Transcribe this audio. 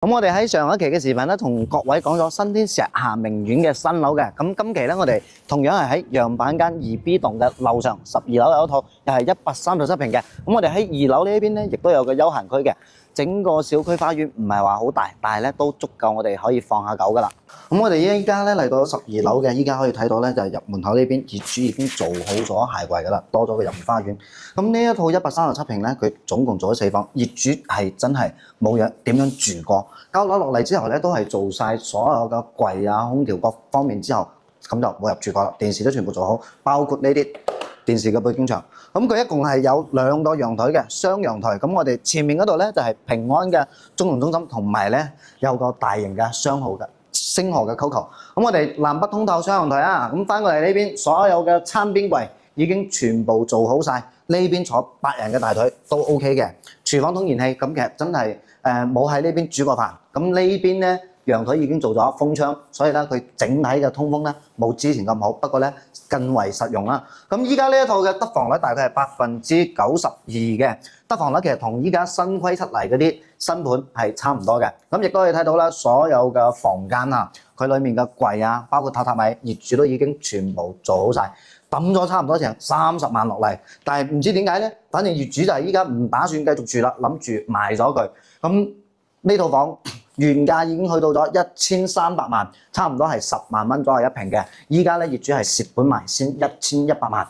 咁我哋喺上一期嘅視頻咧，同各位講咗新天石廈名苑嘅新樓嘅。咁今期咧，我哋同樣係喺樣板間2B 棟嘅樓上12樓有一套，又係137平嘅。咁我哋喺2樓呢邊咧，亦都有個休閒區嘅。整個小區花園唔係話好大，但係咧都足夠我哋可以放下狗噶啦。咁我哋依家咧嚟到12樓嘅，依家可以睇到咧就係入門口呢邊業主已經做好咗鞋櫃噶啦，多咗個入門花園。咁呢一套137平咧，佢總共做咗4房，業主係真係冇點樣住過。交樓落嚟之後咧，都係做晒所有嘅櫃啊、空調各方面之後，咁就冇入住過啦。電視都全部做好，包括呢啲電視嘅背景牆。咁佢一共係有2個陽台嘅雙陽台。咁我哋前面嗰度咧就係平安嘅中融中心，同埋咧有個大型嘅雙號嘅星河嘅 Coco。咁我哋南北通透雙陽台啊。咁翻過嚟呢邊，所有嘅餐邊櫃已經全部做好晒。呢邊坐8人嘅大腿都 OK 嘅。廚房通燃氣，咁其實真係冇喺呢邊煮過飯。咁呢邊咧陽台已經做咗風窗，所以咧佢整體嘅通風咧冇之前咁好，不過咧更為實用啦。咁依家呢一套嘅得房率大概係92%嘅，得房率其實同依家新規出嚟嗰啲新盤係差唔多嘅。咁亦都可以睇到啦，所有嘅房間啊，佢裡面嘅櫃啊，包括榻榻米，業主都已經全部做好晒。抌咗差唔多成30萬落嚟，但係唔知點解咧，反正業主就係依家唔打算繼續住啦，諗住賣咗佢。咁呢套房原價已經去到咗1300萬，差唔多係10萬蚊左右一平嘅。依家咧業主係蝕本賣先1100萬，